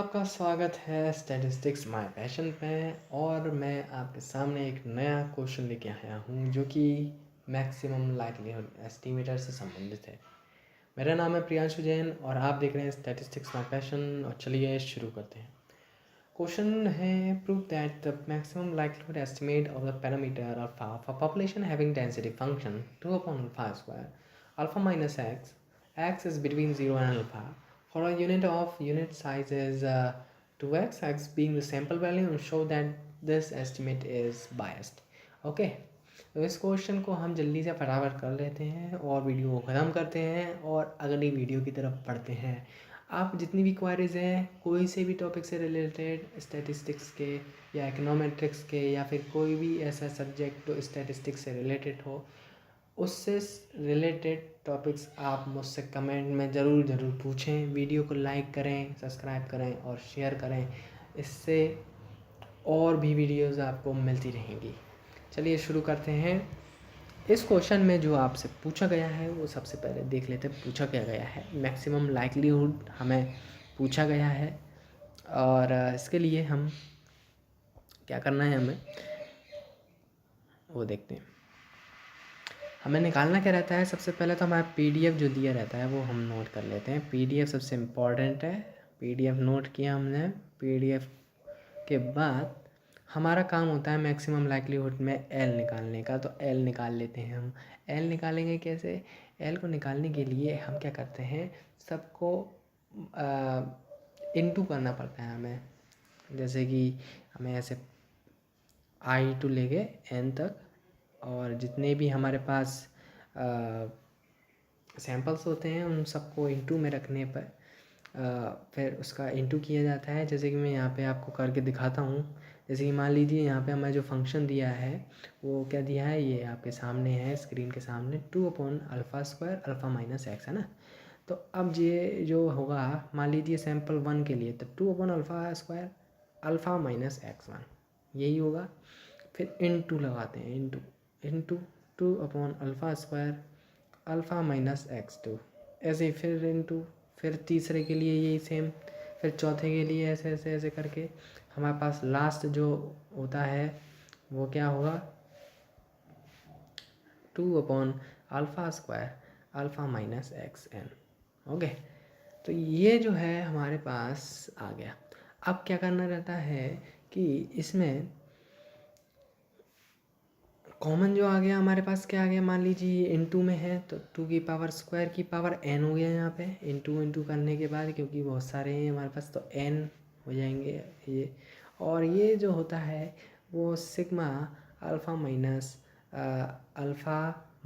आपका स्वागत है स्टैटिस्टिक्स माय पैशन पे। और मैं आपके सामने एक नया क्वेश्चन लेके आया हूँ जो कि मैक्सिमम लाइक्लीहुड एस्टिमेटर से संबंधित है। मेरा नाम है प्रियांशु जैन और आप देख रहे हैं स्टैटिस्टिक्स माय पैशन। और चलिए शुरू करते हैं। क्वेश्चन है, prove that the maximum likelihood estimate of the parameter alpha for population having density function 2/अल्फा² alpha minus x is between 0 and alpha for a unit of unit size is 2x, x being the sample value, and show that this estimate is biased. Okay, तो इस question को हम जल्दी से फटाफट कर लेते हैं और वीडियो को ख़त्म करते हैं और अगली वीडियो की तरफ बढ़ते हैं। आप जितनी भी क्वारीज हैं कोई से भी टॉपिक से रिलेटेड, स्टैटिस्टिक्स के या इकोनोमेट्रिक्स के या फिर कोई भी ऐसा सब्जेक्ट जो स्टैटिस्टिक्स से रिलेटेड हो, उससे रिलेटेड टॉपिक्स आप मुझसे कमेंट में ज़रूर पूछें। वीडियो को लाइक करें, सब्सक्राइब करें और शेयर करें। इससे और भी वीडियोस आपको मिलती रहेंगी। चलिए शुरू करते हैं। इस क्वेश्चन में जो आपसे पूछा गया है वो सबसे पहले देख लेते हैं पूछा क्या गया है। मैक्सिमम लाइक्लीहुड हमें पूछा गया है और इसके लिए हम क्या करना है हमें वो देखते हैं। हमें निकालना क्या रहता है, सबसे पहले तो हमारा पीडीएफ जो दिया रहता है वो हम नोट कर लेते हैं। पीडीएफ सबसे इम्पॉर्टेंट है। पीडीएफ नोट किया हमने। पीडीएफ के बाद हमारा काम होता है मैक्सिमम लाइक्लीहुड में एल निकालने का। तो एल निकाल लेते हैं हम। एल निकालेंगे कैसे? एल को निकालने के लिए हम क्या करते हैं, सबको इनटू करना पड़ता है हमें। जैसे कि हमें ऐसे I to लेके N तक और जितने भी हमारे पास सैम्पल्स होते हैं उन सबको इंटू में रखने पर फिर उसका इंटू किया जाता है। जैसे कि मैं यहाँ पे आपको करके दिखाता हूँ। जैसे कि मान लीजिए यहाँ पे हमें जो फंक्शन दिया है वो क्या दिया है, ये आपके सामने है स्क्रीन के सामने, 2/अल्फा² अल्फा माइनस x है ना। तो अब ये जो होगा, मान लीजिए सैम्पल 1 के लिए, तो 2/अल्फा² अल्फा माइनस x1 यही होगा। फिर इंटू लगाते हैं, इंटू 2/अल्फा² अल्फा माइनस x2, ऐसे ही फिर इंटू, फिर तीसरे के लिए यही सेम, फिर चौथे के लिए ऐसे ऐसे ऐसे करके हमारे पास लास्ट जो होता है वो क्या होगा, 2/अल्फा² अल्फा माइनस xn। ओके, तो ये जो है हमारे पास आ गया। अब क्या करना रहता है कि इसमें कॉमन जो आ गया हमारे पास, क्या आ गया, मान लीजिए इनटू में है तो 2 की पावर स्क्वायर की पावर n हो गया यहाँ पे। इंटू करने के बाद क्योंकि बहुत सारे हैं हमारे पास तो n हो जाएंगे ये। और ये जो होता है वो सिग्मा अल्फ़ा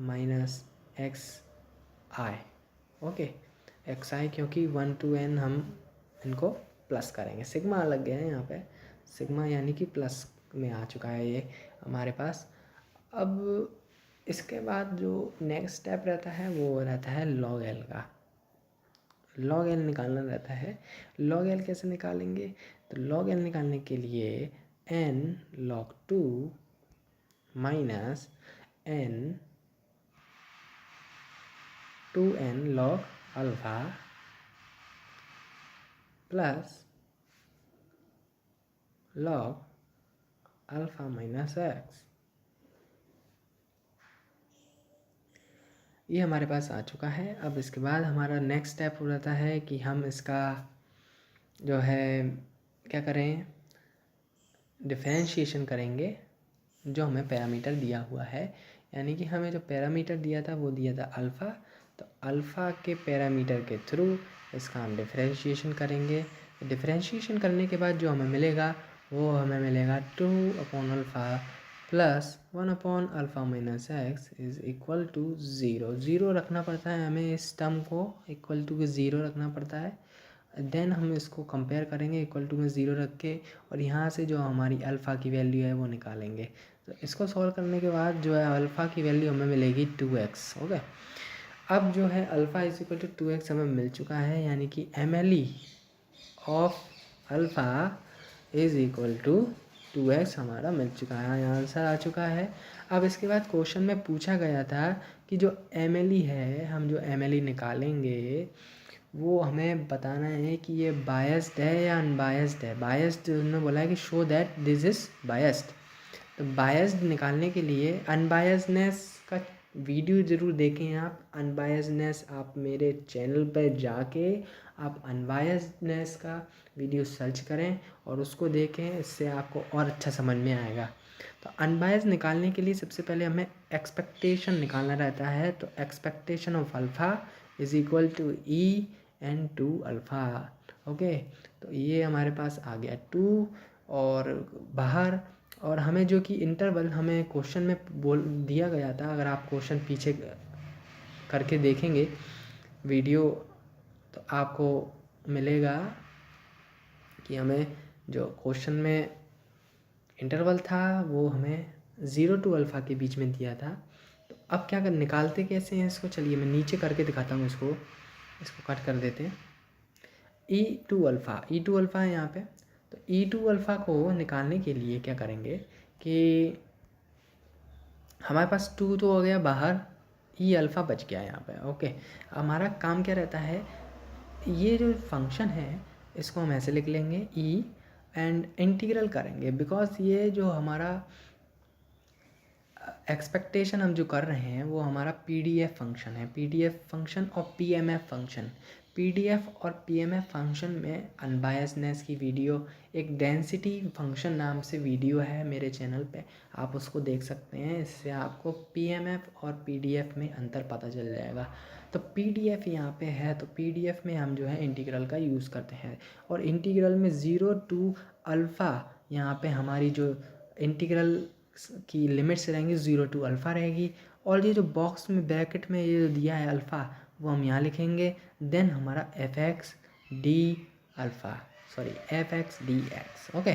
माइनस एक्स आई। ओके, एक्स आई क्योंकि 1 to n हम इनको प्लस करेंगे। सिग्मा लग गया है यहाँ पे, सिग्मा यानी कि प्लस में आ चुका है ये हमारे पास। अब इसके बाद जो नेक्स्ट स्टेप रहता है वो रहता है लॉग एल का। लॉग एल निकालना रहता है। लॉग एल कैसे निकालेंगे, तो लॉग एल निकालने के लिए n log 2 minus n 2n log alpha plus log alpha minus x, ये हमारे पास आ चुका है। अब इसके बाद हमारा नेक्स्ट स्टेप हो जाता है कि हम इसका जो है क्या करें, डिफरेंशिएशन करेंगे जो हमें पैरामीटर दिया हुआ है। यानी कि हमें जो पैरामीटर दिया था वो दिया था अल्फ़ा, तो अल्फ़ा के पैरामीटर के थ्रू इसका हम डिफरेंशिएशन करेंगे। डिफरेंशिएशन करने के बाद जो हमें मिलेगा वो हमें मिलेगा 2/अल्फ़ा प्लस 1/अल्फ़ा minus x is equal to 0। Zero रखना पड़ता है हमें, इस टर्म को इक्वल टू के 0 रखना पड़ता है। देन हम इसको कंपेयर करेंगे इक्वल टू में 0 रख के, और यहाँ से जो हमारी अल्फ़ा की वैल्यू है वो निकालेंगे। तो इसको सॉल्व करने के बाद जो है अल्फ़ा की वैल्यू हमें मिलेगी 2x। ओके, अब जो है alpha is equal to 2x हमें मिल चुका है, यानी कि MLE of alpha is equal to 2x हमारा मिल चुका है, यहाँ आंसर आ चुका है। अब इसके बाद क्वेश्चन में पूछा गया था कि जो MLE है, हम जो MLE निकालेंगे वो हमें बताना है कि ये बायस्ड है या अनबायस्ड है। बायस्ड उन्होंने बोला है कि show that this is biased. तो बायस्ड निकालने के लिए अनबायसनेस का वीडियो ज़रूर देखें आप। अनबायसनेस आप मेरे चैनल पर जाके आप अनबायसनेस का वीडियो सर्च करें और उसको देखें, इससे आपको और अच्छा समझ में आएगा। तो अनबायस निकालने के लिए सबसे पहले हमें एक्सपेक्टेशन निकालना रहता है। तो expectation of alpha is equal to E N two alpha. Okay, तो ये हमारे पास आ गया 2 और बाहर। और हमें जो कि इंटरवल हमें क्वेश्चन में बोल दिया गया था, अगर आप क्वेश्चन पीछे करके देखेंगे वीडियो तो आपको मिलेगा कि हमें जो क्वेश्चन में इंटरवल था वो हमें 0 टू अल्फ़ा के बीच में दिया था। तो अब क्या कर निकालते कैसे हैं इसको, चलिए मैं नीचे करके दिखाता हूँ। इसको कट कर देते हैं। ई टू अल्फ़ा है यहाँ पे। तो ई टू अल्फ़ा को निकालने के लिए क्या करेंगे कि हमारे पास 2 तो हो गया बाहर, ई अल्फ़ा बच गया यहाँ पे। ओके, हमारा काम क्या रहता है, ये जो फंक्शन है इसको हम ऐसे लिख लेंगे ई एंड इंटीग्रल करेंगे, बिकॉज ये जो हमारा एक्सपेक्टेशन हम जो कर रहे हैं वो हमारा पीडीएफ फंक्शन है। पीडीएफ फंक्शन और पीएमएफ फंक्शन, पीडीएफ और पीएमएफ फंक्शन में अनबायसनेस की वीडियो, एक डेंसिटी फंक्शन नाम से वीडियो है मेरे चैनल पे, आप उसको देख सकते हैं। इससे आपको पीएमएफ और पीडीएफ में अंतर पता चल जाएगा। तो पीडीएफ यहाँ पे है, तो पीडीएफ में हम जो है इंटीग्रल का यूज़ करते हैं। और इंटीग्रल में 0 टू अल्फ़ा यहाँ पे हमारी जो इंटीग्रल की लिमिट्स रहेंगी 0 टू अल्फ़ा रहेगी। और ये जो बॉक्स में ब्रैकेट में ये जो दिया है अल्फ़ा, वो हम यहाँ लिखेंगे। देन हमारा F x D x. Okay,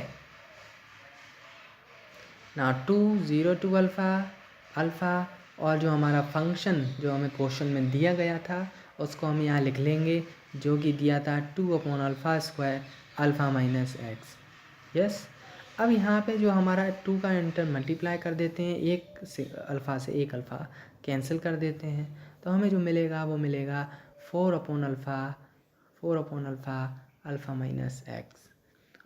ना 2 0 टू अल्फ़ा और जो हमारा फंक्शन जो हमें क्वेश्चन में दिया गया था उसको हम यहाँ लिख लेंगे, जो कि दिया था 2/α² अल्फ़ा माइनस एक्स। यस, अब यहाँ पे जो हमारा 2 का इंटर मल्टीप्लाई कर देते हैं, एक से अल्फ़ा से एक अल्फ़ा कैंसिल कर देते हैं, तो हमें जो मिलेगा वो मिलेगा 4/α अल्फ़ा माइनस एक्स।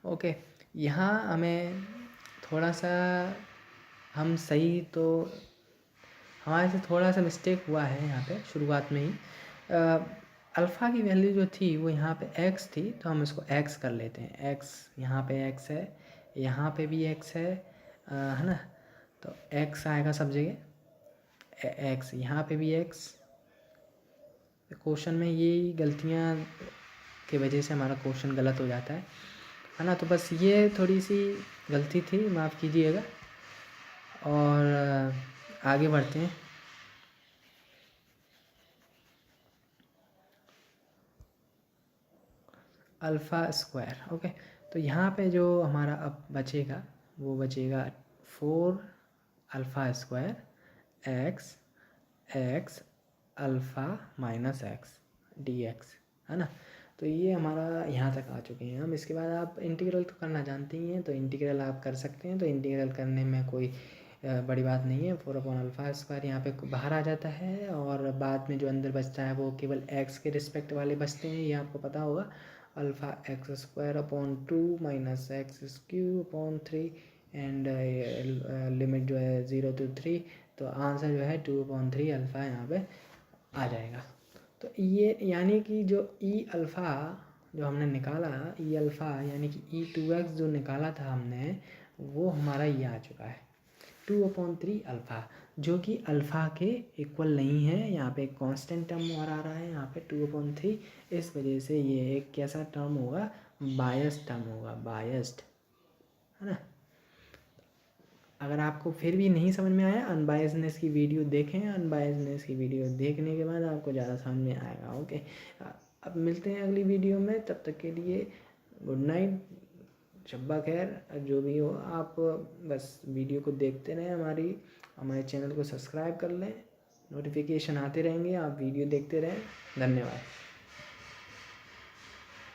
ओके, यहाँ हमें थोड़ा सा हम सही तो हमारे से थोड़ा सा मिस्टेक हुआ है यहाँ पे शुरुआत में ही। अल्फ़ा की वैल्यू जो थी वो यहाँ पे x थी, तो हम इसको x कर लेते हैं। x यहाँ पे x है, यहाँ पे भी x है ना, तो x आएगा सब जगह, x यहाँ पे भी x। क्वेश्चन में यही गलतियाँ की वजह से हमारा क्वेश्चन गलत हो जाता है ना। तो बस ये थोड़ी सी गलती थी, माफ़ कीजिएगा। और आगे बढ़ते हैं। α²। ओके, तो यहाँ पे जो हमारा अब बचेगा वो बचेगा 4α² x alpha minus x dx, है ना। तो ये हमारा यहाँ तक आ चुके हैं हम। इसके बाद आप इंटीग्रल तो करना जानते ही हैं, तो इंटीग्रल आप कर सकते हैं। तो इंटीग्रल करने में कोई बड़ी बात नहीं है। 4/α² यहाँ पे बाहर आ जाता है और बाद में जो अंदर बचता है वो केवल x के रिस्पेक्ट वाले बचते हैं, ये आपको पता होगा। α(x²/2 minus x³ and limit जो है 0 to 3, तो आंसर जो है 2/3 अल्फ़ा यहाँ पे आ जाएगा। तो ये यानी कि जो ई अल्फ़ा जो हमने निकाला, ई अल्फ़ा यानी कि E2x जो निकाला था हमने, वो हमारा ये आ चुका है 2/3 अल्फ़ा, जो कि अल्फ़ा के इक्वल नहीं है। यहाँ पे एक कांस्टेंट टर्म और आ रहा है यहाँ पे 2/3, इस वजह से ये एक कैसा टर्म होगा, बायस्ड टर्म होगा, बायस्ड, है ना। अगर आपको फिर भी नहीं समझ में आया, अनबायसनेस की वीडियो देखें। अनबायसनेस की वीडियो देखने के बाद आपको ज़्यादा समझ में आएगा। ओके, अब मिलते हैं अगली वीडियो में, तब तक के लिए गुड नाइट, शब्बा खैर। जो भी हो आप बस वीडियो को देखते रहें, हमारे चैनल को सब्सक्राइब कर लें, नोटिफिकेशन आते रहेंगे, आप वीडियो देखते रहें। धन्यवाद।